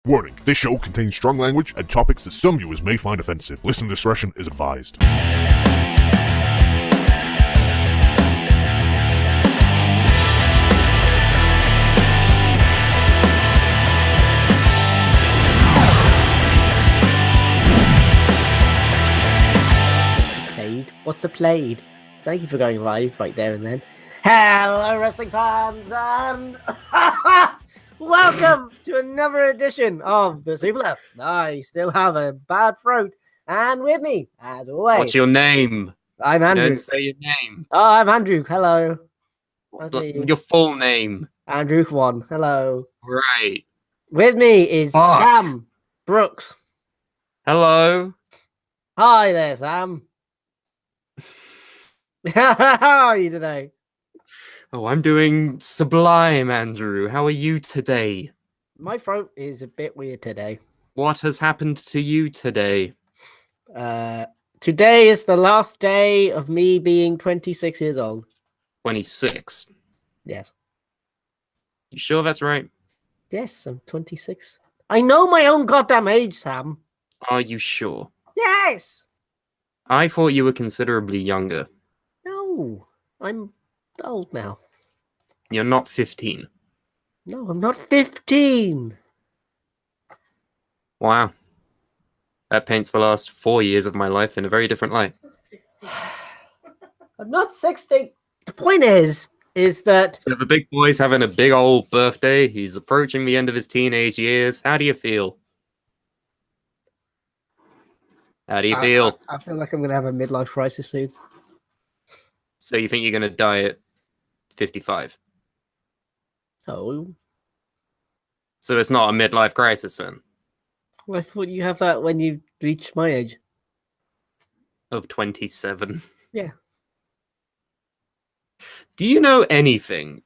Warning, this show contains strong language and topics that some viewers may find offensive. Listener discretion is advised. What's a played? Thank you for going live right there and then. Hello, wrestling fans, and welcome to another edition of the Super Left. I still have a bad throat, and with me, as always, what's your name? I'm Andrew. Don't say your name. Oh, I'm Andrew. Hello. Your full name. Andrew Kwan. Hello. Right. With me is Sam Brooks. Hello. Hi there, Sam. How are you today? Oh, I'm doing sublime, Andrew. How are you today? My throat is a bit weird today. What has happened to you today? Today is the last day of me being 26 years old. 26. Yes. You sure that's right? Yes, I'm 26. I know my own goddamn age, Sam. Are you sure? Yes! I thought you were considerably younger. No, I'm old now. You're not 15. No, I'm not 15. Wow. That paints the last 4 years of my life in a very different light. I'm not 60. The point is that... So the big boy's having a big old birthday. He's approaching the end of his teenage years. How do you feel? How do you feel? I feel like I'm going to have a midlife crisis soon. So you think you're going to die at 55? Oh. So it's not a midlife crisis then? Well, I thought you have that when you reach my age. Of 27. Yeah. Do you know anything?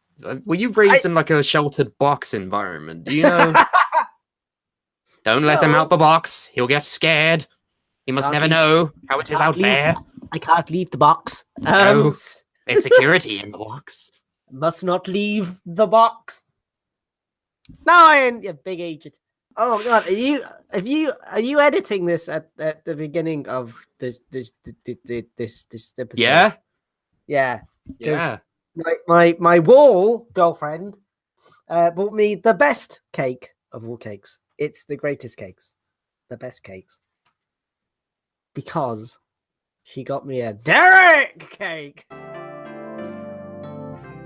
Were you raised in like a sheltered box environment? Do you know? Don't let him out the box. He'll get scared. He must never know how it is out there. I can't leave the box. No, there's security in the box. Must not leave the box. No, you big agent. Oh God, are you editing this at the beginning of this episode? Yeah. Yeah. Yeah. My wall girlfriend bought me the best cake of all cakes. It's the greatest cakes, the best cakes, because she got me a Derek cake.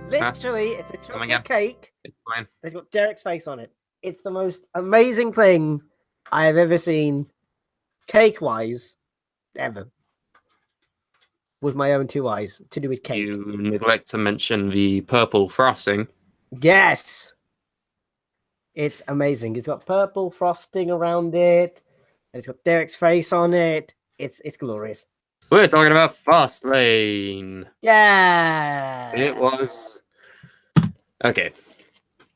Literally, it's a chocolate cake. It's fine. It's got Derek's face on it. It's the most amazing thing I have ever seen, cake-wise, ever. With my own two eyes, to do with cake. You neglect to mention the purple frosting. Yes! It's amazing. It's got purple frosting around it. And it's got Derek's face on it. It's glorious. We're talking about Fastlane. Yeah! It was... Okay.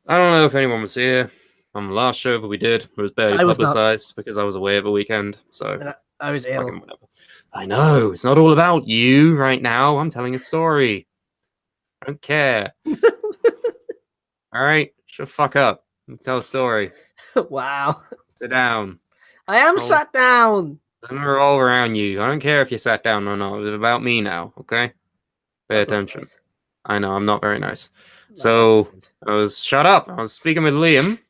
I don't know if anyone was here on the last show that we did. It was barely publicized because I was away over the weekend. So I was ill. Whatever. I know. It's not all about you right now. I'm telling a story. I don't care. All right? Shut the fuck up. Tell a story. Wow. Sit down. I am sat down. I'm gonna roll around you. I don't care if you sat down or not. It's about me now, okay? Pay attention. Nice. I know, I'm not very nice. So, shut up. I was speaking with Liam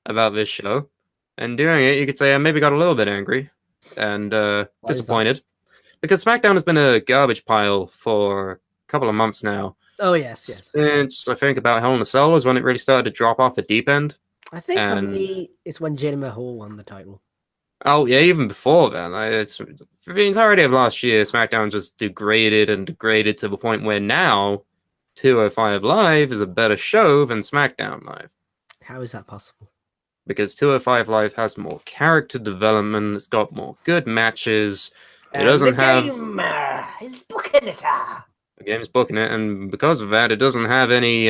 about this show. And during it, you could say I maybe got a little bit angry and disappointed. Because SmackDown has been a garbage pile for a couple of months now. Oh, yes. Since, I think, about Hell in a Cell was when it really started to drop off the deep end. I think for me, it's when Jinder Mahal won the title. Oh, yeah, even before then. It's for the entirety of last year, SmackDown just degraded to the point where now 205 Live is a better show than SmackDown Live. How is that possible? Because 205 Live has more character development, it's got more good matches. It doesn't have... Game is booking it. The game's booking it, and because of that, it doesn't have any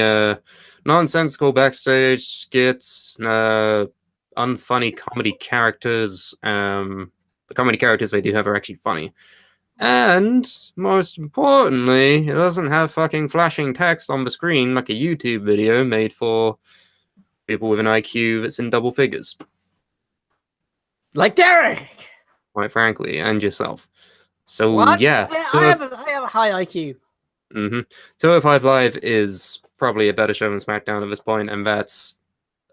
nonsensical backstage skits, unfunny comedy characters. The comedy characters they do have are actually funny. And, most importantly, it doesn't have fucking flashing text on the screen like a YouTube video made for people with an IQ that's in double figures. Like Derek. quite frankly, and yourself. So What? yeah, I have a high IQ. 205 Live is probably a better show than SmackDown at this point, and that's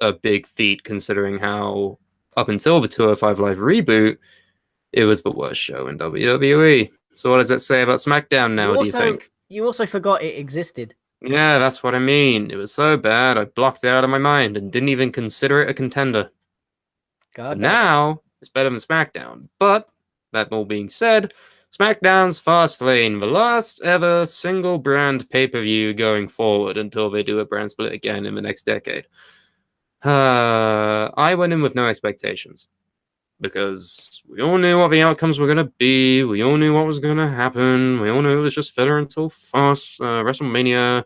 a big feat considering how up until the 205 Live reboot, it was the worst show in WWE. So what does that say about SmackDown now, do you think? You also forgot it existed. Yeah, that's what I mean. It was so bad, I blocked it out of my mind and didn't even consider it a contender. God, But now, it's better than SmackDown. But, that all being said, SmackDown's Fastlane, the last ever single brand pay-per-view going forward until they do a brand split again in the next decade. I went in with no expectations. Because we all knew what the outcomes were going to be. We all knew what was going to happen. We all knew it was just filler until WrestleMania.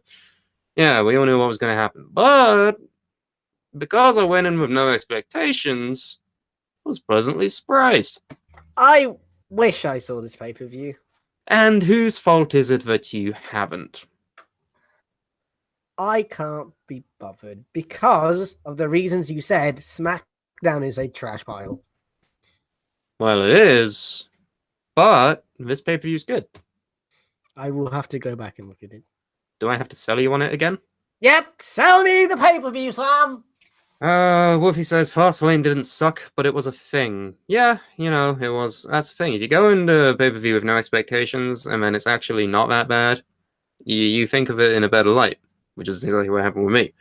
Yeah, we all knew what was going to happen. But because I went in with no expectations, I was pleasantly surprised. I wish I saw this pay-per-view. And whose fault is it that you haven't? I can't be bothered because of the reasons you said. SmackDown is a trash pile. Well, it is, but this pay-per-view is good. I will have to go back and look at it. Do I have to sell you on it again? Yep, sell me the pay-per-view, Sam. Wolfie says Fastlane didn't suck, but it was a thing. Yeah, you know, it was. That's the thing. If you go into pay-per-view with no expectations, and then it's actually not that bad, you think of it in a better light, which is exactly what happened with me.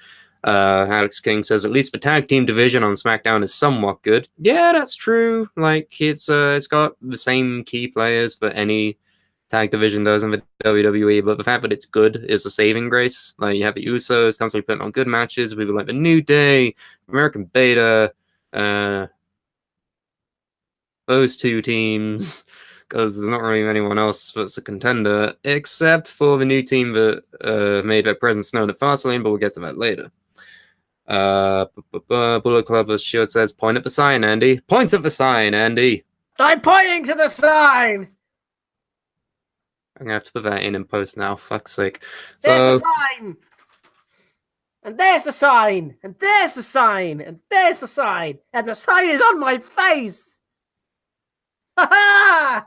Alex King says at least the tag team division on SmackDown is somewhat good. Yeah, that's true. Like it's got the same key players that any tag division does in the WWE, but the fact that it's good is a saving grace. Like you have the Usos constantly putting on good matches. People like the New Day, American Beta, those two teams. Because there's not really anyone else that's a contender, except for the new team that made their presence known at Fastlane, but we'll get to that later. Bullet Club Shield says, point at the sign, Andy. Point at the sign, Andy. I'm pointing to the sign. I'm gonna have to put that in post now. Fuck's sake. There's the sign. And there's the sign. And there's the sign. And there's the sign. And the sign is on my face. Ha ha!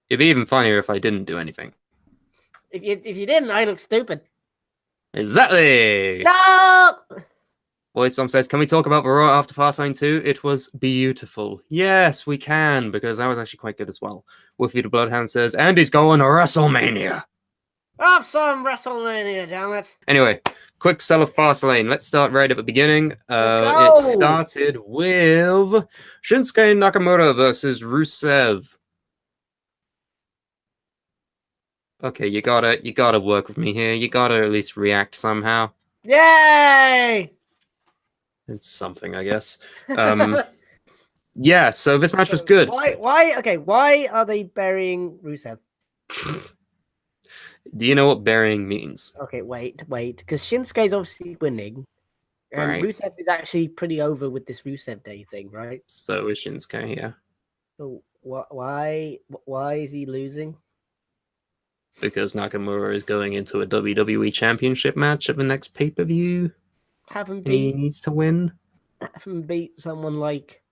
It'd be even funnier if I didn't do anything. If you didn't, I look stupid. Exactly. No. Voice Storm says, can we talk about the Raw after Fastlane 2? It was beautiful. Yes, we can, because that was actually quite good as well. Wolfie the Bloodhound says, Andy's going to WrestleMania. Have some WrestleMania, damn it. Anyway, quick sell of Fastlane. Let's start right at the beginning. Let's go. It started with Shinsuke Nakamura versus Rusev. Okay, you gotta work with me here. You gotta at least react somehow. Yay! It's something, I guess. Yeah, so this match was good. Why are they burying Rusev? Do you know what burying means? Okay, wait, because Shinsuke's obviously winning, and Right. Rusev is actually pretty over with this Rusev Day thing, right? So is Shinsuke, yeah. So why is he losing? Because Nakamura is going into a WWE Championship match at the next pay-per-view. Have him And he beat needs to win. someone like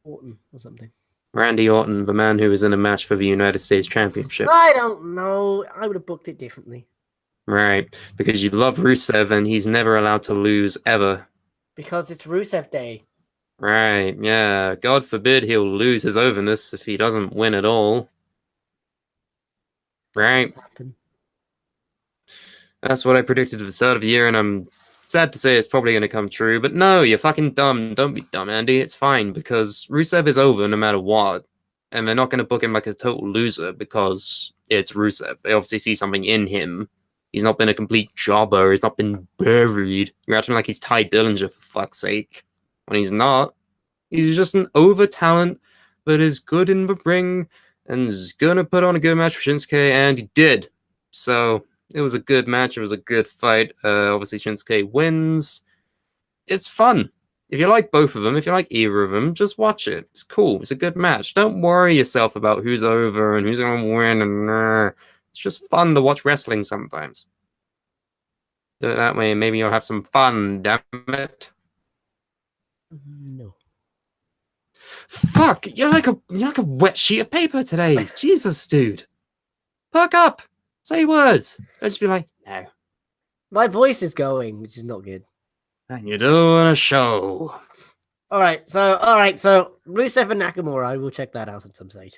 Orton or something. Randy Orton, the man who was in a match for the United States Championship. I don't know. I would have booked it differently. Right, because you love Rusev and he's never allowed to lose ever. Because it's Rusev Day. Right, yeah. God forbid he'll lose his overness if he doesn't win at all. Right. That's what I predicted at the start of the year, and I'm sad to say it's probably going to come true. But no, you're fucking dumb. Don't be dumb, Andy. It's fine, because Rusev is over no matter what. And they're not going to book him like a total loser because it's Rusev. They obviously see something in him. He's not been a complete jobber. He's not been buried. You're acting like he's Ty Dillinger, for fuck's sake. When he's not. He's just an over talent that is good in the ring and is going to put on a good match for Shinsuke, and he did. So it was a good match. It was a good fight. Obviously, Shinsuke wins. It's fun. If you like both of them, if you like either of them, just watch it. It's cool. It's a good match. Don't worry yourself about who's over and who's going to win. And it's just fun to watch wrestling sometimes. Do it that way, and maybe you'll have some fun, damn it. Fuck, you're like a wet sheet of paper today. Jesus, dude. Perk up. Say words. Don't just be like, no. My voice is going, which is not good. And you're doing a show. All right, so Rusev and Nakamura, I will check that out at some stage.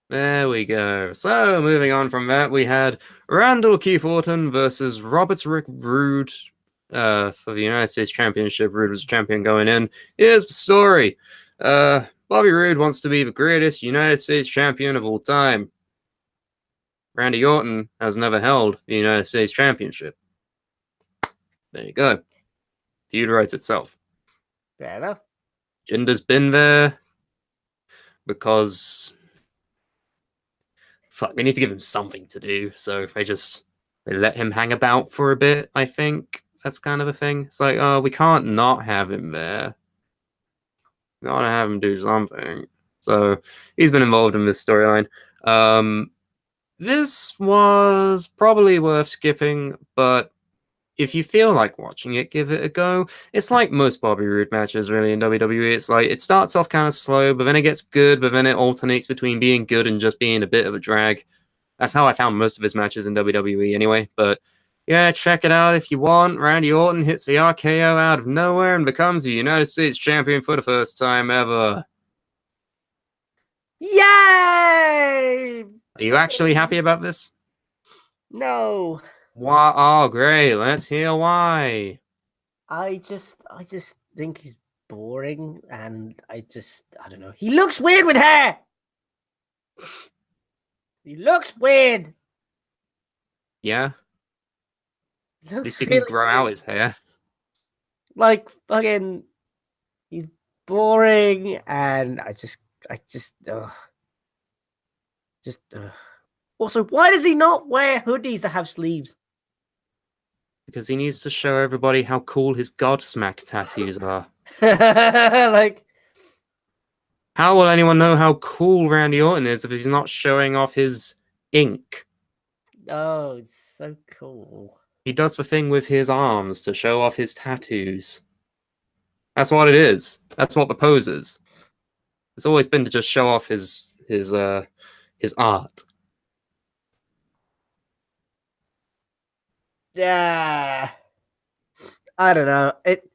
There we go. So, moving on from that, we had Randall Keith Orton versus Robert Rick Rude for the United States Championship. Rude was champion going in. Here's the story. Bobby Roode wants to be the greatest United States champion of all time. Randy Orton has never held the United States Championship. There you go. Feud writes itself. Fair enough. Jinder's been there because we need to give him something to do. So they let him hang about for a bit. I think that's kind of a thing. It's like, oh, we can't not have him there. We gotta have him do something. So he's been involved in this storyline. This was probably worth skipping, but if you feel like watching it, give it a go. It's like most Bobby Roode matches, really, in WWE. It's like, it starts off kind of slow, but then it gets good, but then it alternates between being good and just being a bit of a drag. That's how I found most of his matches in WWE anyway, but yeah, check it out if you want. Randy Orton hits the RKO out of nowhere and becomes the United States Champion for the first time ever. Yay! Are you actually happy about this? No. Why? Oh, great. Let's hear why. I just think he's boring, and I don't know. He looks weird with hair. He looks weird. Yeah. He At least looks he can really grow out weird. his hair. Like fucking, he's boring, and I just. Also, why does he not wear hoodies that have sleeves? Because he needs to show everybody how cool his Godsmack tattoos are. Like, How will anyone know how cool Randy Orton is if he's not showing off his ink? oh, it's so cool. He does the thing with his arms to show off his tattoos. That's what it is. That's what the pose is. It's always been to just show off his art. Yeah, I don't know it,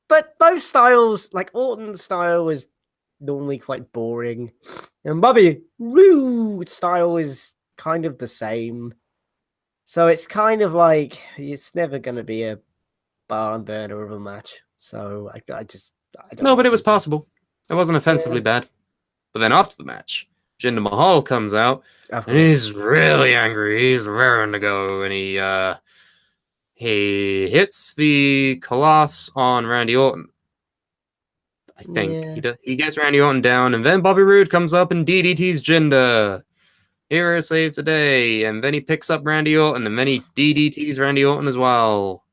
but both styles, like Orton's style, is normally quite boring, and Bobby Roode's style is kind of the same. So it's kind of like it's never going to be a barn burner of a match. So I don't No, know. but it was passable. It wasn't offensively Yeah. bad. But then after the match, Jinder Mahal comes out Of and course. he's really angry. He's raring to go, and he hits the Colossus on Randy Orton. I think he gets Randy Orton down, and then Bobby Roode comes up and DDTs Jinder. Hero save today, and then he picks up Randy Orton, and then he DDTs Randy Orton as well.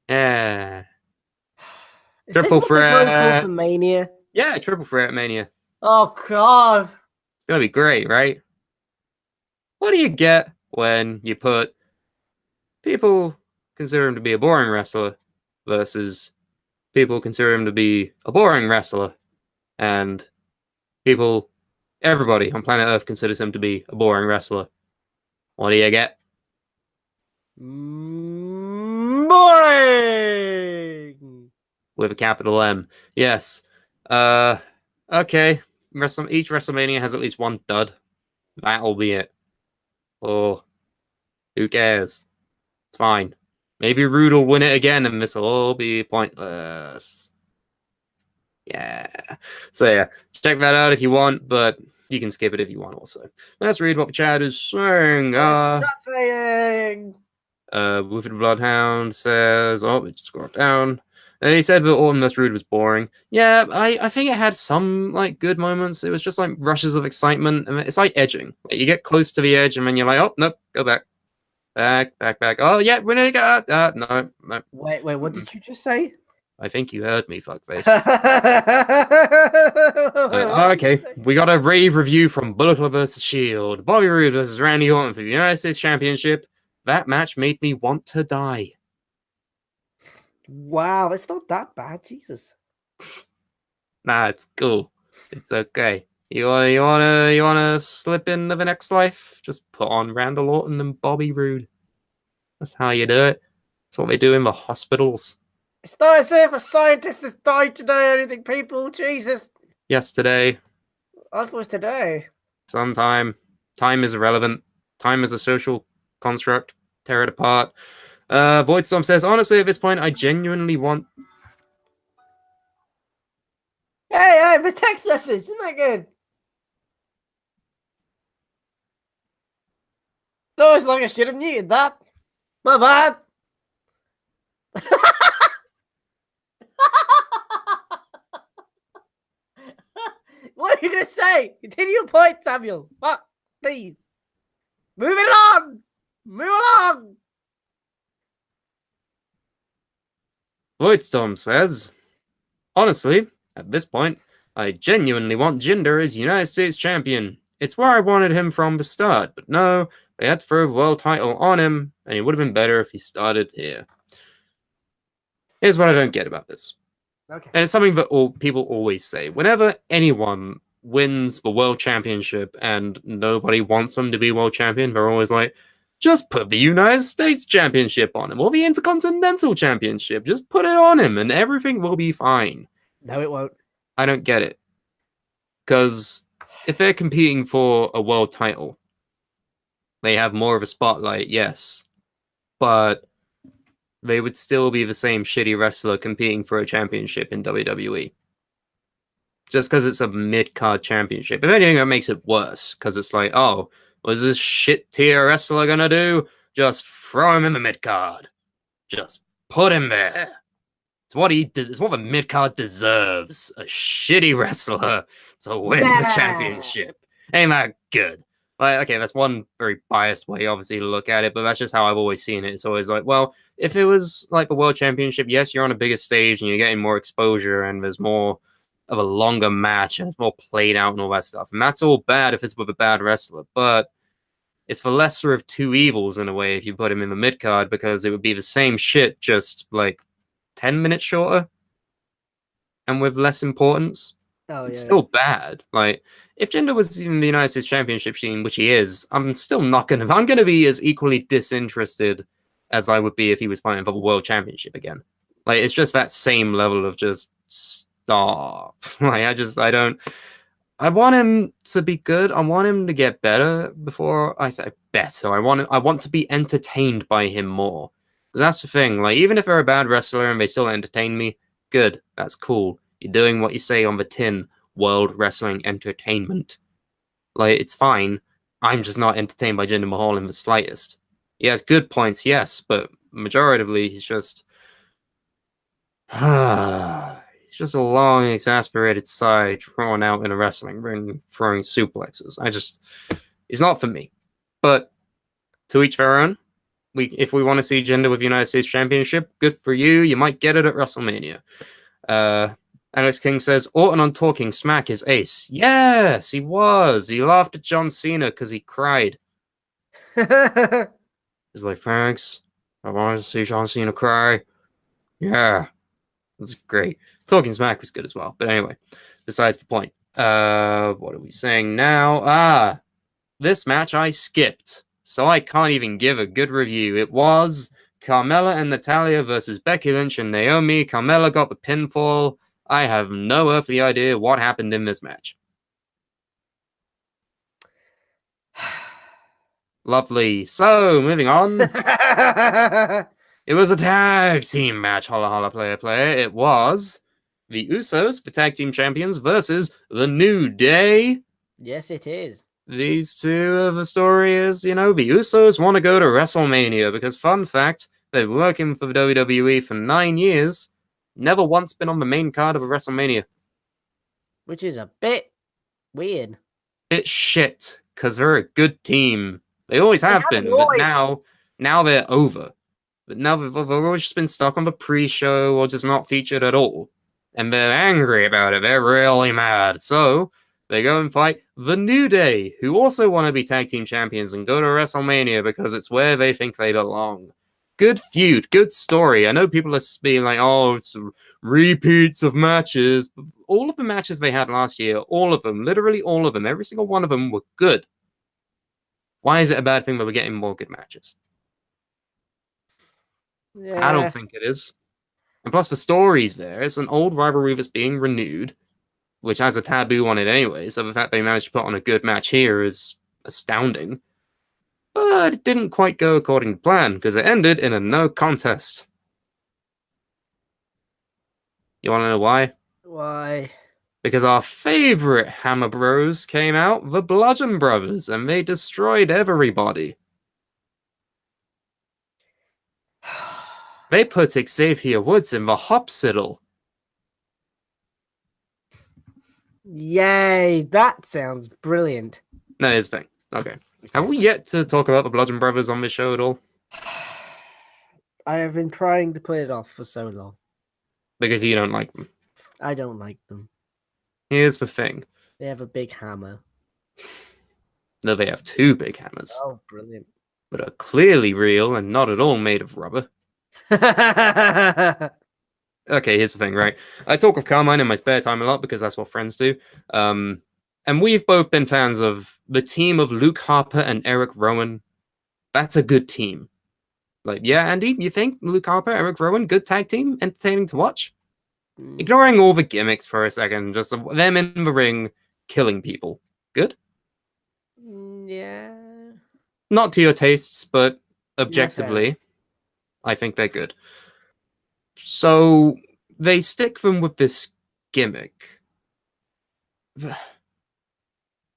Yeah. Is Triple this what they're going threat. for Mania? Yeah, triple threat Mania. Oh God! It's gonna be great, right? What do you get when you put people consider him to be a boring wrestler versus people consider him to be a boring wrestler, and everybody on planet Earth considers him to be a boring wrestler? What do you get? Boring. With a capital M. Yes. Okay. Each WrestleMania has at least one dud. That'll be it. Oh, who cares? It's fine. Maybe Roode will win it again, and this will all be pointless. Yeah. So yeah, check that out if you want, but you can skip it if you want also. Let's read what the chat is saying. Stop saying. Woofed Bloodhound says, oh, we just scrolled down. He said that Orton vs. Roode was boring. Yeah, I think it had some like good moments. It was just like rushes of excitement. I mean, it's like edging. Like, you get close to the edge, and then you're like, oh, nope, go back. Back. Oh, yeah, we're gonna go. No. Wait, what did you just say? I think you heard me, fuckface. What Okay, did you say? we got a rave review from Bullet Club vs. Shield. Bobby Roode versus Randy Orton for the United States Championship. That match made me want to die. Wow, it's not that bad, Jesus. Nah, it's cool. It's okay. You wanna slip into the next life? Just put on Randall Orton and Bobby Roode. That's how you do it. That's what they do in the hospitals. It's not as if a scientist has died today or anything, people. Jesus. Yesterday, I thought it was today. sometime. Time is irrelevant. Time is a social construct. Tear it apart. Voidstorm says, honestly, at this point, I genuinely want. Hey, the text message. Isn't that good? So it's like I should have muted that. My bad. What are you going to say? Continue your point, Samuel. What? Please. Moving on. Move along. Voidstorm says, honestly, at this point, I genuinely want Jinder as United States champion. It's where I wanted him from the start, but no, they had to throw the world title on him, and it would have been better if he started here. Here's what I don't get about this. Okay. And it's something that people always say. Whenever anyone wins the world championship and nobody wants them to be world champion, they're always like, just put the United States championship on him, or the Intercontinental championship. Just put it on him, and everything will be fine. No, it won't. I don't get it. Because if they're competing for a world title, they have more of a spotlight, yes. But they would still be the same shitty wrestler competing for a championship in WWE. Just because it's a mid-card championship. If anything, that makes it worse. Because it's like, oh, what's this shit-tier wrestler gonna do? Just throw him in the mid-card. Just put him there. It's what it's what the mid-card deserves. A shitty wrestler to win the championship. Ain't that good? Like, okay, that's one very biased way, obviously, to look at it, but that's just how I've always seen it. It's always like, well, if it was like the World Championship, yes, you're on a bigger stage and you're getting more exposure and there's more of a longer match and it's more played out and all that stuff. And that's all bad if it's with a bad wrestler, but it's the lesser of two evils in a way if you put him in the mid-card, because it would be the same shit, just like 10 minutes shorter and with less importance. Oh, It's yeah. still bad. Like, if Jinder was in the United States Championship scene, which he is, I'm still not gonna. I'm gonna be as equally disinterested as I would be if he was fighting for the World Championship again. Like, it's just that same level of just stop. Like, I don't. I want him to be good. I want him to get better before I say better. I want to be entertained by him more. Because that's the thing. Like, even if they're a bad wrestler and they still entertain me, good. That's cool. You're doing what you say on the tin, World Wrestling Entertainment. Like, it's fine. I'm just not entertained by Jinder Mahal in the slightest. He has good points, yes, but majoritively he's just he's just a long, exasperated sigh drawn out in a wrestling ring, throwing suplexes. He's not for me. But to each their own. If we want to see Jinder with United States Championship, good for you. You might get it at WrestleMania. Alex King says, Orton on Talking Smack is ace. Yes, he was. He laughed at John Cena because he cried. He's like, thanks. I wanted to see John Cena cry. Yeah. That's great. Talking Smack was good as well. But anyway, besides the point. What are we saying now? This match I skipped, so I can't even give a good review. It was Carmella and Natalya versus Becky Lynch and Naomi. Carmella got the pinfall. I have no earthly idea what happened in this match. Lovely. So, moving on. It was a tag team match. Holla, holla, player, player. It was the Usos, the tag team champions, versus the New Day. Yes, it is. These two, the story is, the Usos want to go to WrestleMania because, fun fact, they've been working for the WWE for 9 years. Never once been on the main card of a WrestleMania. Which is a bit weird. Bit shit, because they're a good team. They always have been, but now they're over. But now they've always just been stuck on the pre-show or just not featured at all. And they're angry about it. They're really mad. So they go and fight the New Day, who also want to be tag team champions and go to WrestleMania because it's where they think they belong. Good feud, good story. I know people are being like, oh, it's repeats of matches. All of the matches they had last year, all of them, literally all of them, every single one of them were good. Why is it a bad thing that we're getting more good matches? Yeah. I don't think it is. And plus, the story's there. It's an old rivalry that's being renewed, which has a taboo on it anyway. So the fact they managed to put on a good match here is astounding. But it didn't quite go according to plan because it ended in a no contest. You want to know why? Why? Because our favorite Hammer Bros came out, the Bludgeon Brothers, and they destroyed everybody. They put Xavier Woods in the Hopsiddle. Yay, that sounds brilliant. No, here's the thing. Okay. Have we yet to talk about the Bludgeon Brothers on this show at all? I have been trying to put it off for so long. Because you don't like them. I don't like them. Here's the thing. They have a big hammer. No, they have two big hammers, Oh, brilliant. but are clearly real and not at all made of rubber. Okay, here's the thing, right? I talk of Carmine in my spare time a lot because that's what friends do. And we've both been fans of the team of Luke Harper and Eric Rowan. That's a good team. Like, yeah, Andy, you think Luke Harper, Eric Rowan, good tag team, entertaining to watch? Ignoring all the gimmicks for a second, just them in the ring killing people. Good? Yeah. Not to your tastes, but objectively, I think they're good. So they stick them with this gimmick.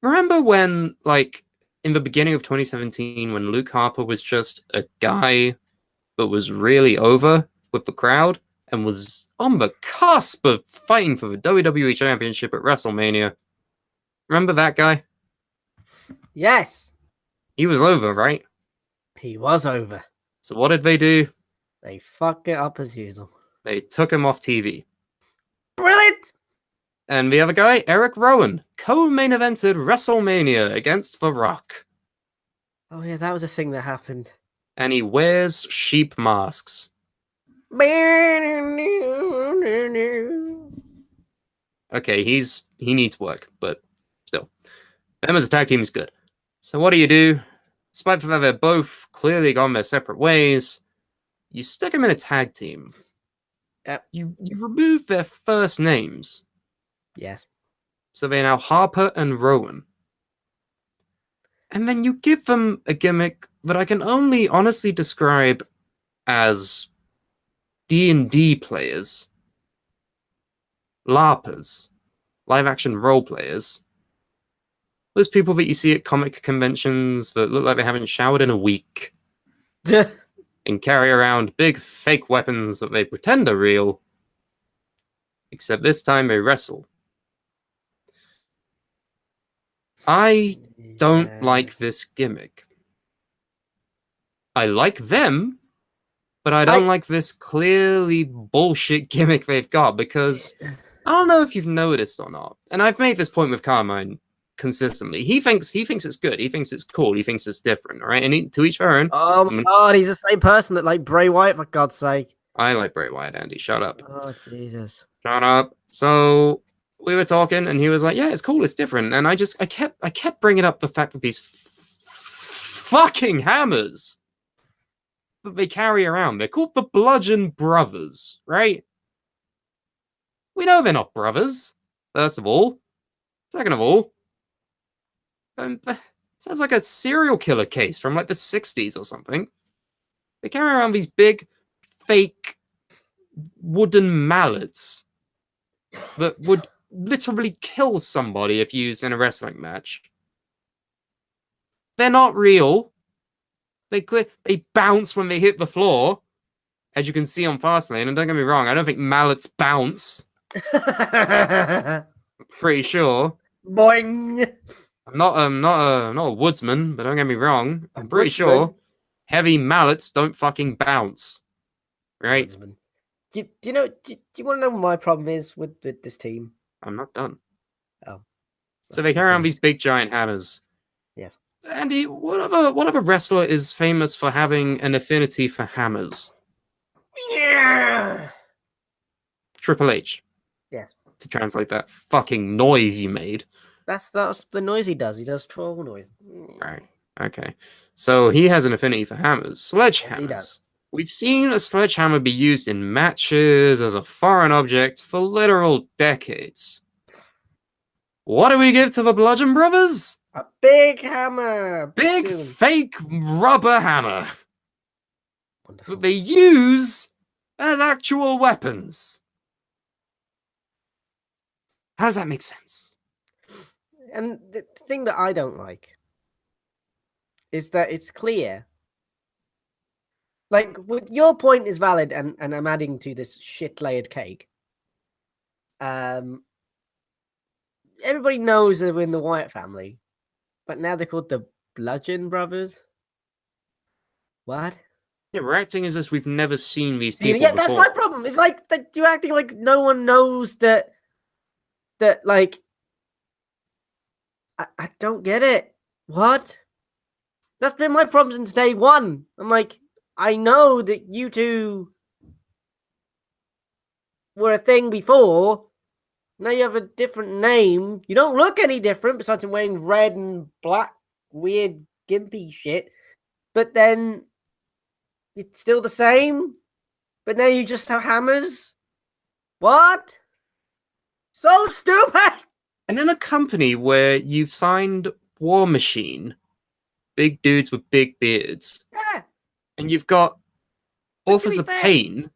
Remember when, like, in the beginning of 2017, when Luke Harper was just a guy but was really over with the crowd and was on the cusp of fighting for the WWE Championship at WrestleMania? Remember that guy? Yes. He was over, right? He was over. So what did they do? They fuck it up as usual. They took him off TV. Brilliant! And the other guy, Eric Rowan, co-main evented WrestleMania against The Rock. Oh yeah, that was a thing that happened. And he wears sheep masks. Okay, he needs work, but still. Them as a tag team is good. So what do? Despite the fact they're both clearly gone their separate ways, you stick them in a tag team. Yep. You remove their first names. Yes. So they're now Harper and Rowan. And then you give them a gimmick that I can only honestly describe as D&D players. LARPers. Live-action role players. Those people that you see at comic conventions that look like they haven't showered in a week. And carry around big fake weapons that they pretend are real. Except this time they wrestle. I don't like this gimmick. I like them, but I don't like this clearly bullshit gimmick they've got, because I don't know if you've noticed or not. And I've made this point with Carmine consistently. He thinks it's good. He thinks it's cool. He thinks it's different, all right? And to each their own. Oh my god, he's the same person that liked Bray Wyatt, for God's sake. I like Bray Wyatt, Andy. Shut up. Oh, Jesus. Shut up. So we were talking, and he was like, "Yeah, it's cool. It's different." And I kept bringing up the fact that these fucking hammers that they carry around, they're called the Bludgeon Brothers, right? We know they're not brothers. First of all, second of all, sounds like a serial killer case from like the 60s or something. They carry around these big, fake wooden mallets that would literally kill somebody if used in a wrestling match. They're not real. They bounce when they hit the floor, as you can see on Fastlane. And don't get me wrong, I don't think mallets bounce. Pretty sure. Boing. I'm not a woodsman, but don't get me wrong. I'm pretty sure heavy mallets don't fucking bounce. Right? Woodsman. Do you want to know what my problem is with this team? I'm not done. Oh. So they carry around these big giant hammers. Yes. Andy, what other wrestler is famous for having an affinity for hammers? Yeah. Triple H, Yes. to translate that fucking noise you made. That's the noise he does. He does troll noise. Right. Okay. So he has an affinity for hammers. Sledgehammers. Yes, he does. We've seen a sledgehammer be used in matches as a foreign object for literal decades. What do we give to the Bludgeon Brothers? A big hammer. Big Dude. fake rubber hammer Wonderful. that they use as actual weapons. How does that make sense? And the thing that I don't like is that it's clear. Like, your point is valid, and I'm adding to this shit layered cake. Everybody knows they're in the Wyatt family, but now they're called the Bludgeon Brothers. What? Yeah, we're acting as if we've never seen these people Yeah, that's before. my problem. It's like that you're acting like no one knows that. That like. I don't get it. What? That's been my problem since day one. I'm like, I know that you two were a thing before. Now you have a different name. You don't look any different besides from wearing red and black, weird, gimpy shit. But then it's still the same. But now you just have hammers. What? So stupid! And in a company where you've signed War Machine, big dudes with big beards, Yeah. and you've got But to Authors be of fair, Pain,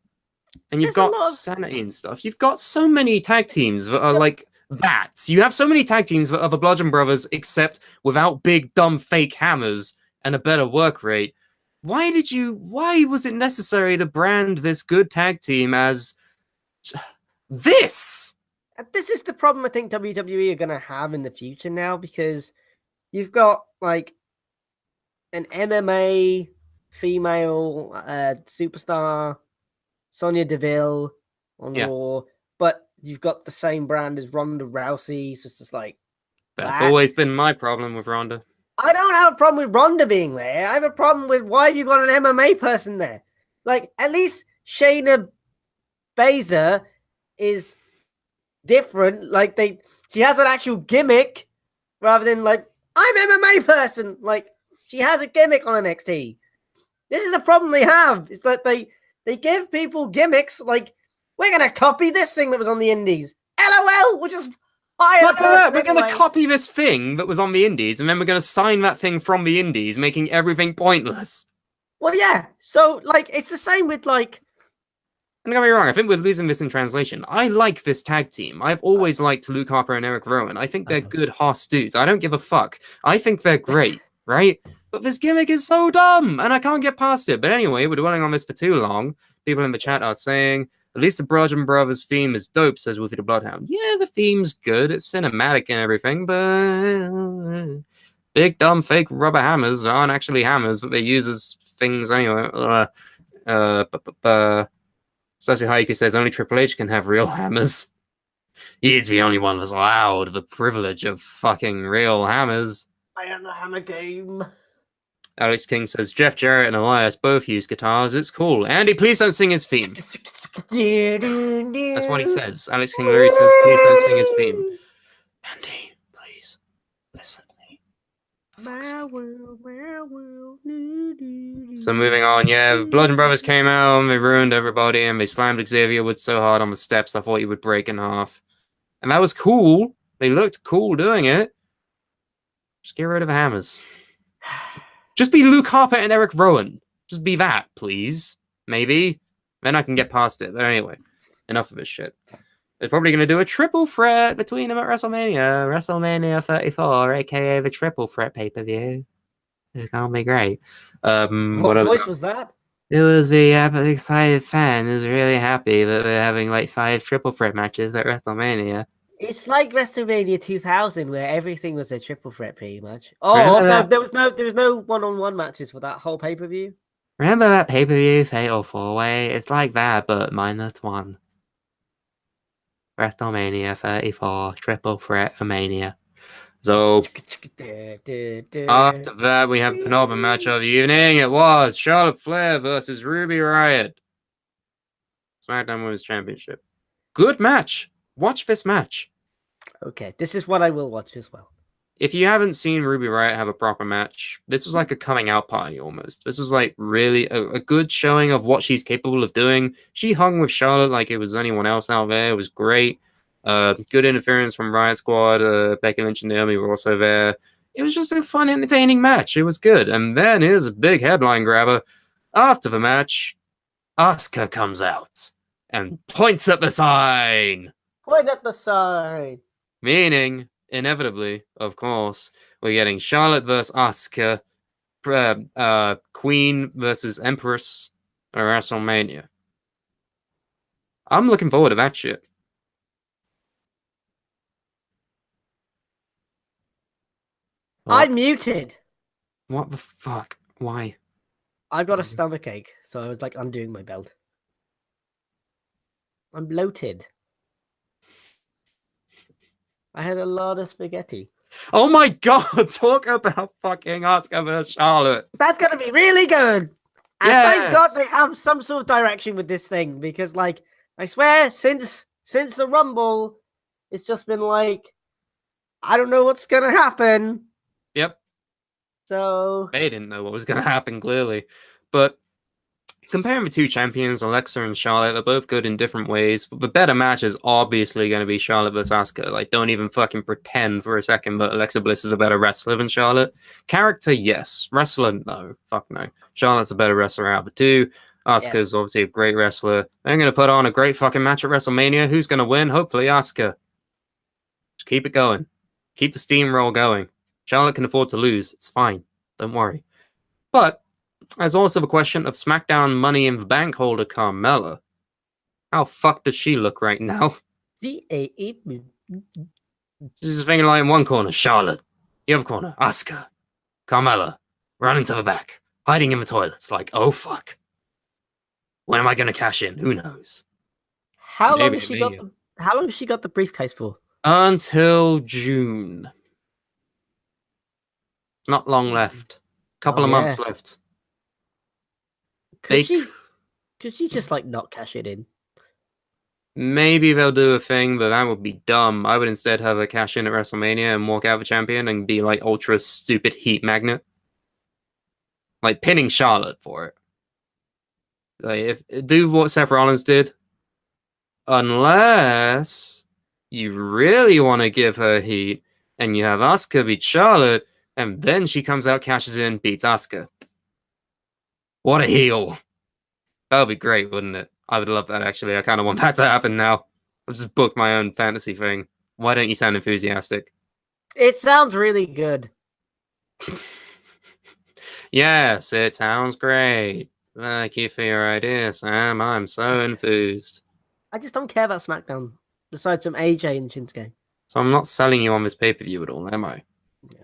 and you've there's a got lot of- Sanity and stuff, you've got so many tag teams that are like that. You have so many tag teams that are the Bludgeon Brothers, except without big, dumb, fake hammers and a better work rate. Why was it necessary to brand this good tag team as this? This is the problem I think WWE are going to have in the future now, because you've got like an MMA female superstar, Sonya Deville on Yeah. Raw, but you've got the same brand as Ronda Rousey, so it's just like, That's What? always been my problem with Ronda. I don't have a problem with Ronda being there. I have a problem with why have you got an MMA person there? Like, at least Shayna Baszler is different. Like, she has an actual gimmick rather than like, I'm MMA person. Like, she has a gimmick on NXT. This is the problem they have. It's that they give people gimmicks like, we're gonna copy this thing that was on the Indies. LOL, we'll just hire Look at that! We're going to anyway. copy this thing that was on the Indies, and then we're going to sign that thing from the Indies, making everything pointless. Well, yeah. So, like, it's the same with like. And don't get me wrong, I think we're losing this in translation. I like this tag team. I've always liked Luke Harper and Eric Rowan. I think they're good hoss dudes. I don't give a fuck. I think they're great, right? But this gimmick is so dumb, and I can't get past it. But anyway, we're dwelling on this for too long. People in the chat are saying, at least the Bludgeon Brothers theme is dope, says Wolfie the Bloodhound. Yeah, the theme's good. It's cinematic and everything, but big, dumb, fake rubber hammers aren't actually hammers, but they use as things anyway. Stacy Haiku says only Triple H can have real hammers. He's the only one that's allowed the privilege of fucking real hammers. I am the hammer game. Alex King says Jeff Jarrett and Elias both use guitars. It's cool. Andy, please don't sing his theme. That's what he says. Alex King literally says, please don't sing his theme. Andy, please listen to me. For fuck's sake. So moving on, yeah, Bludgeon Brothers came out and they ruined everybody and they slammed Xavier Woods so hard on the steps I thought he would break in half. And that was cool. They looked cool doing it. Just get rid of the hammers. Just be Luke Harper and Eric Rowan. Just be that, please. Maybe. Then I can get past it. But anyway, enough of this shit. They're probably going to do a triple threat between them at WrestleMania. WrestleMania 34, aka the triple threat pay-per-view. It's going to be great. What voice was that? It was the excited fan who's really happy that they're having like 5 triple threat matches at WrestleMania. It's like WrestleMania 2000, where everything was a triple threat, pretty much. Oh Remember no, that? there was no one-on-one matches for that whole pay-per-view. Remember that pay-per-view Fatal 4-Way? It's like that, but minus 1. WrestleMania 34, triple threat mania. So after that, we have the penultimate match of the evening. It was Charlotte Flair versus Ruby Riott. SmackDown Women's Championship. good match. Watch this match. Okay, this is what I will watch as well. If you haven't seen Ruby Riott have a proper match, this was like a coming out party almost. This was like really a good showing of what she's capable of doing. She hung with Charlotte like it was anyone else out there. It was great. Good interference from Riot Squad. Becky Lynch and Naomi were also there. It was just a fun, entertaining match. It was good. And then here's a big headline grabber. After the match, Asuka comes out and points at the sign. Point at the sign. Meaning, inevitably, of course, we're getting Charlotte versus Asuka, Queen versus Empress at WrestleMania. I'm looking forward to that shit. I'm muted. What the fuck? Why? I've got a stomach ache, so I was like undoing my belt. I'm bloated. I had a lot of spaghetti. Oh my god, talk about fucking Asuka versus Charlotte. That's gonna be really good. And thank God Yes. they have some sort of direction with this thing, because like I swear, since the Rumble, it's just been like I don't know what's gonna happen. Yep. So They didn't know what was going to happen, clearly. But comparing the two champions, Alexa and Charlotte, they're both good in different ways. But the better match is obviously going to be Charlotte versus Asuka. Like, don't even fucking pretend for a second that Alexa Bliss is a better wrestler than Charlotte. Character, yes. Wrestler, no. Fuck no. Charlotte's a better wrestler out of the two. Asuka's obviously a great wrestler. They're going to put on a great fucking match at WrestleMania. Who's going to win? Hopefully Asuka. Just keep it going. Keep the steamroll going. Charlotte can afford to lose. It's fine. Don't worry. But there's also the question of SmackDown Money in the Bank holder Carmella. How fucked does she look right now? C-A-E. She's just thinking like in one corner, Charlotte. The other corner, Asuka. Carmella. Running to the back. Hiding in the toilets. Like, oh fuck. When am I going to cash in? Who knows? How long Maybe has she got? me. How long has she got the briefcase for? Until June. Not long left. Couple Oh, of months yeah. left. Could she just like not cash it in? Maybe they'll do a thing, but that would be dumb. I would instead have her cash in at WrestleMania and walk out the champion and be like ultra stupid heat magnet. Like pinning Charlotte for it. Like do what Seth Rollins did. Unless you really want to give her heat and you have Asuka beat Charlotte and then she comes out, cashes in, beats Asuka. What a heel. That would be great, wouldn't it? I would love that, actually. I kind of want that to happen now. I've just booked my own fantasy thing. Why don't you sound enthusiastic? It sounds really good. Yes, it sounds great. Thank you for your idea, Sam. I'm so enthused. I just don't care about SmackDown. Besides some AJ and Shinsuke. So I'm not selling you on this pay-per-view at all, am I? Yeah.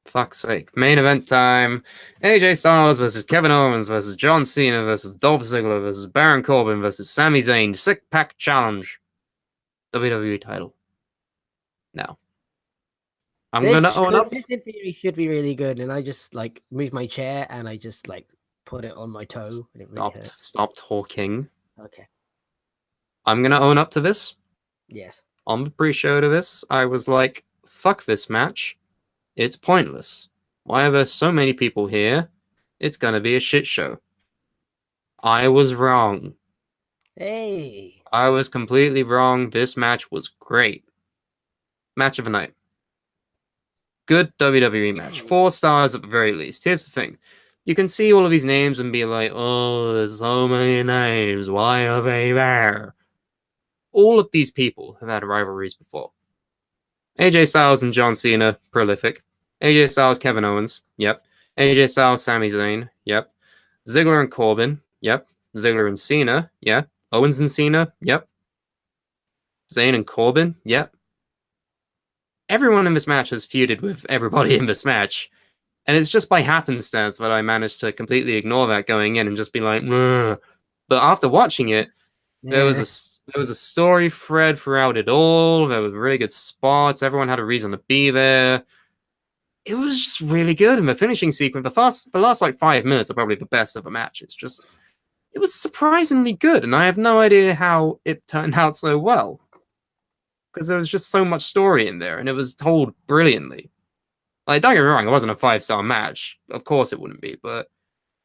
Fuck's sake. Main event time. AJ Styles versus Kevin Owens versus John Cena versus Dolph Ziggler versus Baron Corbin versus Sami Zayn. Six-pack challenge. WWE title. Now. I'm gonna own up. This in theory should be really good, and I just like move my chair and I just like put it on my toe, and it really hurts. Stop talking. Okay. I'm gonna own up to this. Yes. On the pre-show to this, I was like, fuck this match. It's pointless. Why are there so many people here? It's gonna be a shit show. I was wrong. Hey. I was completely wrong. This match was great. Match of the night. Good WWE match. 4 stars at the very least. Here's the thing. You can see all of these names and be like, oh, there's so many names. Why are they there? All of these people have had rivalries before. AJ Styles and John Cena, prolific. AJ Styles, Kevin Owens, yep. AJ Styles, Sami Zayn, yep. Ziggler and Corbin, yep. Ziggler and Cena, yep. Owens and Cena, yep. Zayn and Corbin, yep. Everyone in this match has feuded with everybody in this match. And it's just by happenstance that I managed to completely ignore that going in and just be like, "Ugh." But after watching it, there was a story thread throughout it all. There were really good spots. Everyone had a reason to be there. It was just really good. And the finishing sequence, the last like 5 minutes are probably the best of the match. it was surprisingly good, and I have no idea how it turned out so well. Because there was just so much story in there, and it was told brilliantly. Like, don't get me wrong, it wasn't a 5-star match. Of course it wouldn't be, but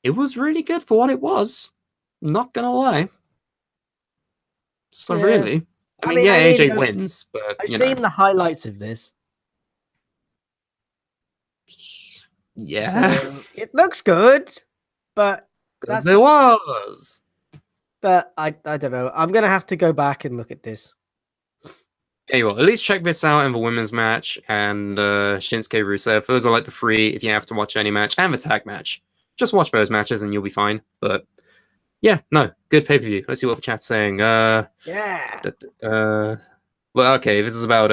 it was really good for what it was. Not gonna lie. So Yeah. really, I mean, AJ wins, but I've you seen know. the highlights of this. Yeah, So it looks good, but because there was. But I don't know. I'm gonna have to go back and look at this. Yeah, you will. At least check this out in the women's match and Shinsuke Rusev. Those are like the free if you have to watch any match, and the tag match. Just watch those matches and you'll be fine. But yeah, no, good pay-per-view. Let's see what the chat's saying. Yeah. Well, okay, this is about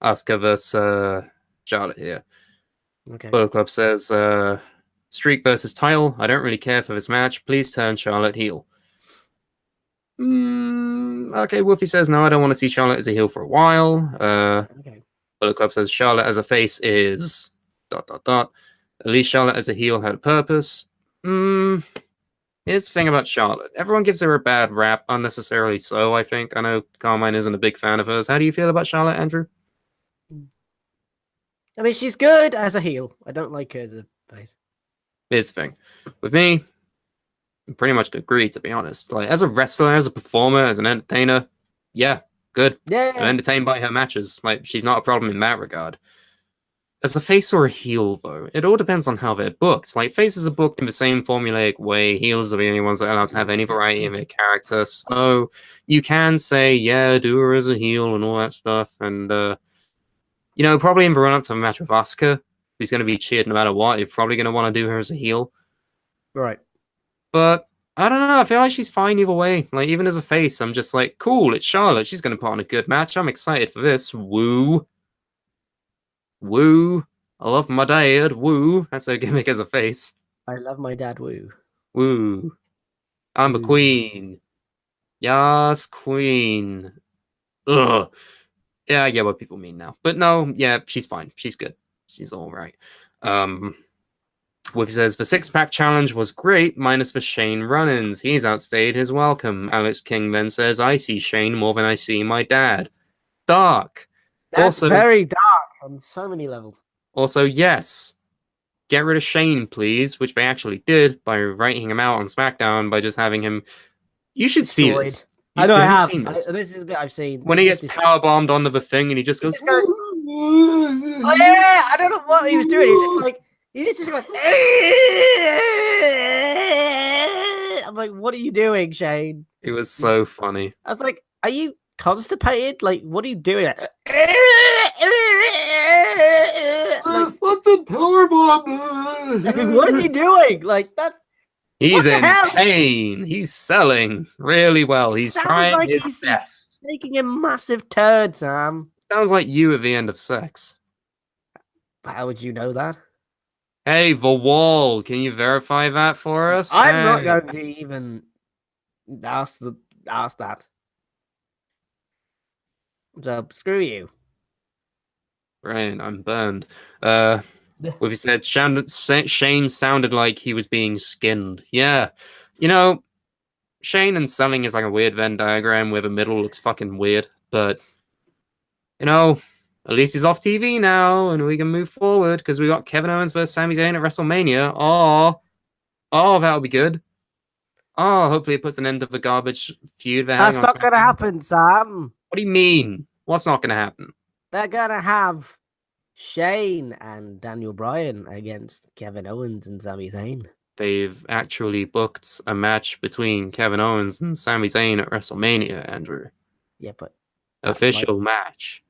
Asuka versus Charlotte here. Okay. Bullet Club says Streak versus Tile. I don't really care for this match. Please turn Charlotte heel. Okay, Wolfie says no, I don't want to see Charlotte as a heel for a while. Okay. Bullet Club says Charlotte as a face is ... At least Charlotte as a heel had a purpose. Here's the thing about Charlotte. Everyone gives her a bad rap, unnecessarily so, I think. I know Carmine isn't a big fan of hers. How do you feel about Charlotte, Andrew? I mean, she's good as a heel. I don't like her as a face. Here's the thing. With me, I pretty much agree, to be honest. Like, as a wrestler, as a performer, as an entertainer, yeah, good. Yeah. I'm entertained by her matches. Like, she's not a problem in that regard. As a face or a heel, though, it all depends on how they're booked. Like, faces are booked in the same formulaic way. Heels are the only ones that are allowed to have any variety in their character. So you can say, yeah, do her as a heel and all that stuff. And, you know, probably in the run-up to the match with Asuka, who's going to be cheered no matter what, you're probably going to want to do her as a heel. Right. But I don't know. I feel like she's fine either way. Like, even as a face, I'm just like, cool, it's Charlotte. She's going to put on a good match. I'm excited for this. Woo. Woo. I love my dad. Woo. That's her gimmick as a face. I love my dad. Woo. Woo. I'm the Woo. queen. Yes, queen. Ugh. Yeah, I get what people mean now. But no, yeah, she's fine. She's good. She's all right. Wolfie says, the six-pack challenge was great, minus the Shane run-ins. He's outstayed his welcome. Alex King then says, I see Shane more than I see my dad. Dark. That's Also, very dark on so many levels. Also, yes, get rid of Shane, please, which they actually did by writing him out on SmackDown by just having him... You should see Destroyed. this. I know I have. Seen this? This is a bit I've seen. When he gets powerbombed onto the thing and he just goes... Oh yeah, I don't know what he was doing. He was just like... He was just like... I'm like, what are you doing, Shane? It was so funny. I was like, are you constipated? Like, what are you doing? Like, What the powerbomb? what is he doing? Like, that's... He's What the in hell? pain. He's selling really well. He's Sounds trying like his he's best. making a massive turd, Sam. Sounds like you at the end of sex. How would you know that? Hey, The Wall, can you verify that for us? I'm not Hey. going to even ask that. So screw you. Right, I'm burned. What he said, Shane sounded like he was being skinned. Yeah. You know, Shane and selling is like a weird Venn diagram where the middle looks fucking weird. But, you know, at least he's off TV now and we can move forward because we got Kevin Owens versus Sami Zayn at WrestleMania. Oh, that'll be good. Oh, hopefully it puts an end to the garbage feud. That's not going to happen, Sam. What do you mean? What's not going to happen? They're going to have Shane and Daniel Bryan against Kevin Owens and Sami Zayn. They've actually booked a match between Kevin Owens and Sami Zayn at WrestleMania, Andrew. Yeah, but Official match.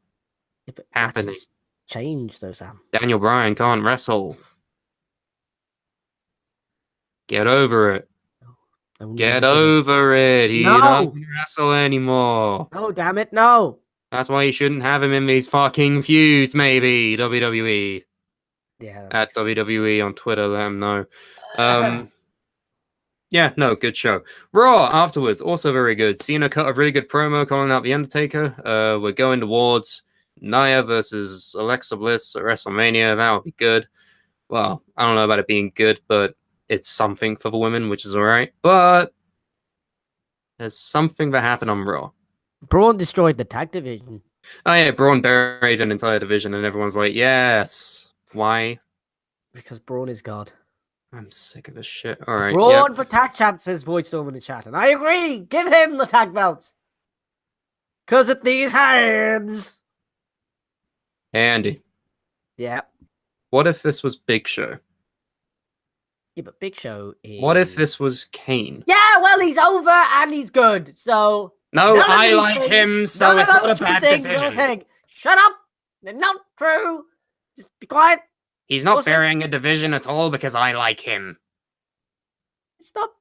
yeah, but happening. matches change though, Sam. Daniel Bryan can't wrestle. Get over it. No, Get never. over it. He No. doesn't wrestle anymore. No, damn it, no. That's why you shouldn't have him in these fucking feuds, maybe. WWE. Yeah. At WWE on Twitter, let him know. Yeah, no, good show. Raw afterwards, also very good. Cena cut a really good promo calling out The Undertaker. We're going towards Nia versus Alexa Bliss at WrestleMania. That would be good. Well, I don't know about it being good, but it's something for the women, which is all right. But there's something that happened on Raw. Braun destroyed the tag division. Oh yeah, Braun buried an entire division, and everyone's like, "Yes, why?" Because Braun is God. I'm sick of this shit. All right, Braun yep. for tag champ, says Voidstorm in the chat, and I agree. Give him the tag belts. Cause at these hands. Hey, Andy, Yeah. what if this was Big Show? Yeah, but Big Show is. What if this was Kane? Yeah, well, he's over and he's good. So. No, none of I these like things- him, so none of it's not a those two bad things are a decision. thing. Shut up. They're not true. Just be quiet. He's not Listen. burying a division at all because I like him. Stop.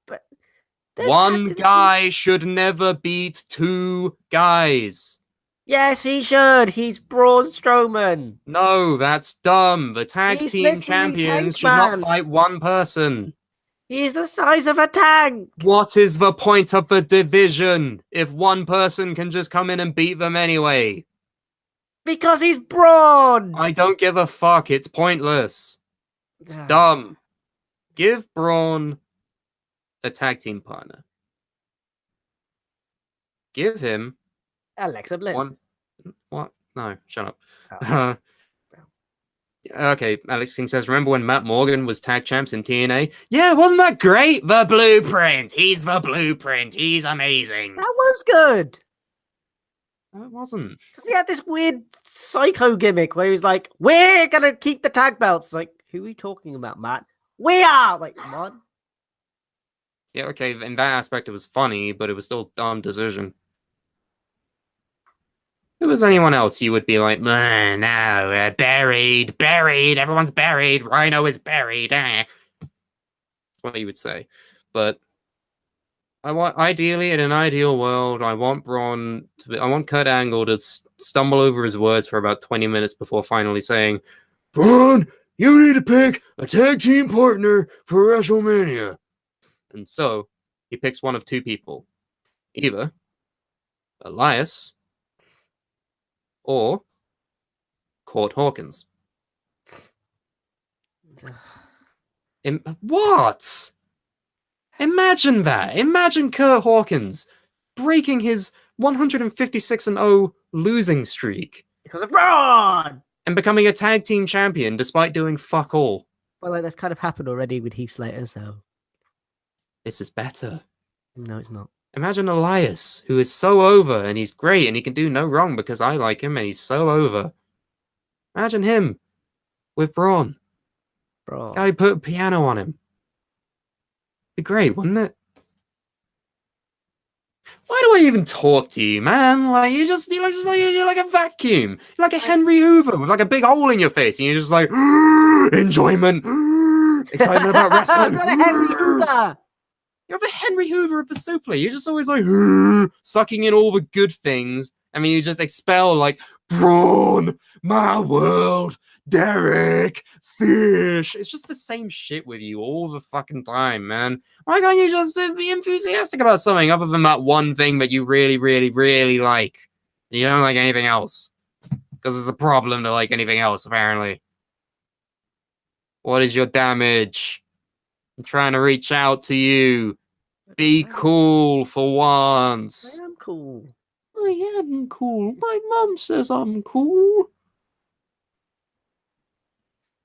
They're One tag guy should never beat two guys. Yes, he should. He's Braun Strowman. No, that's dumb. The tag He's team literally champions Tank should not Man. fight one person. He's the size of a tank. What is the point of the division if one person can just come in and beat them anyway? Because he's Braun. I don't give a fuck. It's pointless. It's dumb. Give Braun a tag team partner. Give him Alexa Bliss. one. What? No, shut up. Oh. Okay, Alex King says, remember when Matt Morgan was tag champs in TNA? Yeah, wasn't that great? The blueprint. He's the blueprint. He's amazing. That was good. No, it wasn't. Because he had this weird psycho gimmick where he was like, we're going to keep the tag belts. Like, who are you talking about, Matt? We are. Like, come on. Yeah, okay, in that aspect it was funny, but it was still a dumb decision. If it was anyone else, you would be like, no, buried, everyone's buried, Rhino is buried. That's what you would say. But ideally, in an ideal world, I want Kurt Angle to stumble over his words for about 20 minutes before finally saying, Braun, you need to pick a tag team partner for WrestleMania. And so, he picks one of two people. Either Elias or Curt Hawkins. What? Imagine that. Imagine Curt Hawkins breaking his 156-0 losing streak. Because of Braun! And becoming a tag team champion despite doing fuck all. Well, that's kind of happened already with Heath Slater, so... This is better. No, it's not. Imagine Elias, who is so over, and he's great, and he can do no wrong because I like him, and he's so over. Imagine him with Braun. Bro. Guy put a piano on him. Be great, wouldn't it? Why do I even talk to you, man? Like you're like a vacuum. You're like a Henry Hoover with like a big hole in your face, and you're just like enjoyment, excitement about wrestling. I've got a Henry Hoover. You're the Henry Hoover of the Suplee. You're just always like sucking in all the good things. I mean, you just expel like Braun, my world, Derek, Fish. It's just the same shit with you all the fucking time, man. Why can't you just be enthusiastic about something other than that one thing that you really, really, really like? You don't like anything else. Because it's a problem to like anything else, apparently. What is your damage? I'm trying to reach out to you. Be cool for once. I am cool. I am cool. My mum says I'm cool.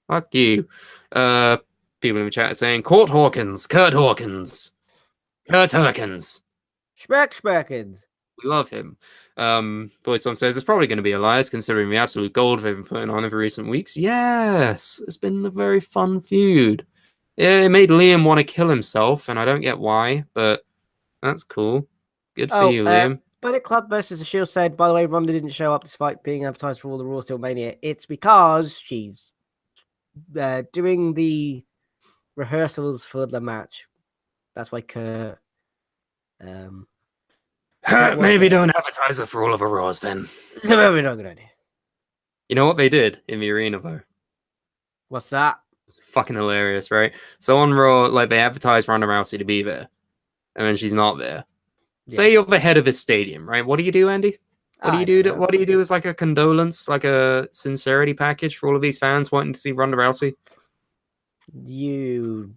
Fuck you. People in the chat are saying Curt Hawkins. Schmerkens. We love him. Voice says it's probably going to be Elias, considering the absolute gold they've been putting on over recent weeks. Yes, it's been a very fun feud. It made Liam want to kill himself, and I don't get why, but that's cool. Good for you, Liam. Bullet Club versus the Shield said, by the way, Ronda didn't show up despite being advertised for all the Raw Steel Mania. It's because she's doing the rehearsals for the match. That's why Kurt... Maybe don't advertise her for all of her Raws, then. Maybe not a good idea. You know what they did in the arena, though? What's that? It's fucking hilarious, right? So on Raw, like, they advertised Ronda Rousey to be there, and then she's not there. Yeah. Say you're the head of this stadium, right? What do, Andy? What do you do? What do you do as like a condolence, like a sincerity package for all of these fans wanting to see Ronda Rousey? You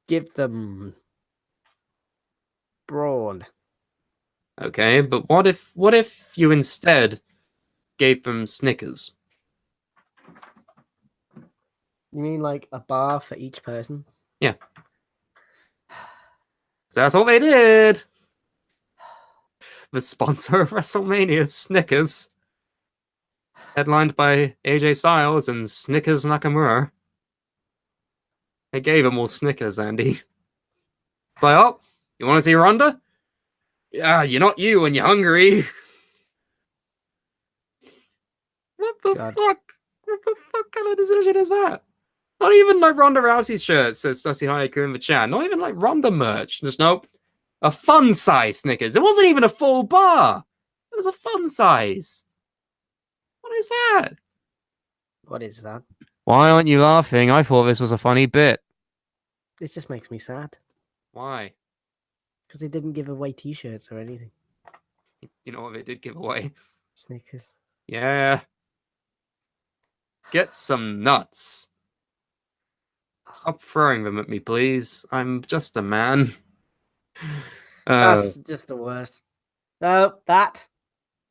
give them brawn. Okay, but what if you instead gave them Snickers? You mean like a bar for each person? Yeah. That's what they did. The sponsor of WrestleMania is Snickers. Headlined by AJ Styles and Snickers Nakamura. They gave him all Snickers, Andy. It's like, oh, you want to see Ronda? Yeah, you're not you when you're hungry. What the God. fuck? What the fuck kind of decision is that? Not even like Ronda Rousey's shirt says Dusty Hayaku in the chat. Not even like Ronda merch. Just nope. A fun size Snickers. It wasn't even a full bar. It was a fun size. What is that? What is that? Why aren't you laughing? I thought this was a funny bit. This just makes me sad Why? because they didn't give away T-shirts or anything. You know what they did give away? Snickers. Yeah. Get some nuts. Stop throwing them at me, please. I'm just a man. That's just the worst. So that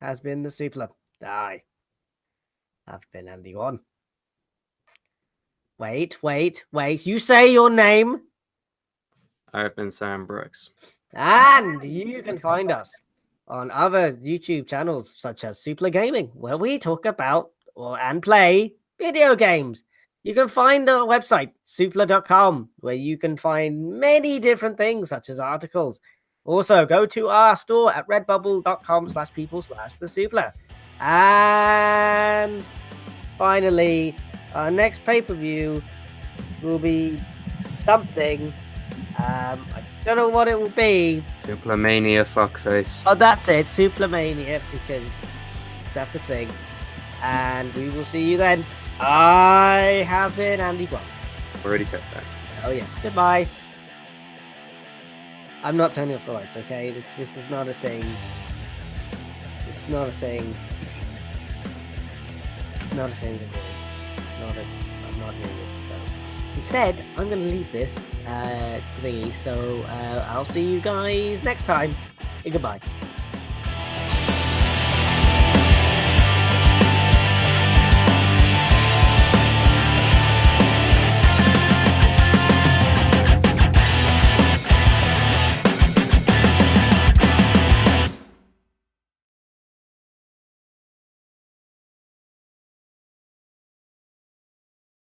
has been the Supla. I've been Andy One. Wait. You say your name, I've been Sam Brooks. and you can find us on other YouTube channels such as Supla Gaming, where we talk about and play video games. You can find our website, supla.com, where you can find many different things such as articles. Also, go to our store at redbubble.com/people/thesupla. And finally, our next pay-per-view will be something. I don't know what it will be. Suplamania fuckface. Oh, that's it, Suplamania, because that's a thing. And we will see you then. I have been Andy Guam. Already said that. Oh yes, goodbye. I'm not turning off the lights, okay? This is not a thing. This is not a thing. Not a thing to do. This is not a. I'm not doing it. So instead, I'm gonna leave this thingy. So I'll see you guys next time. Goodbye.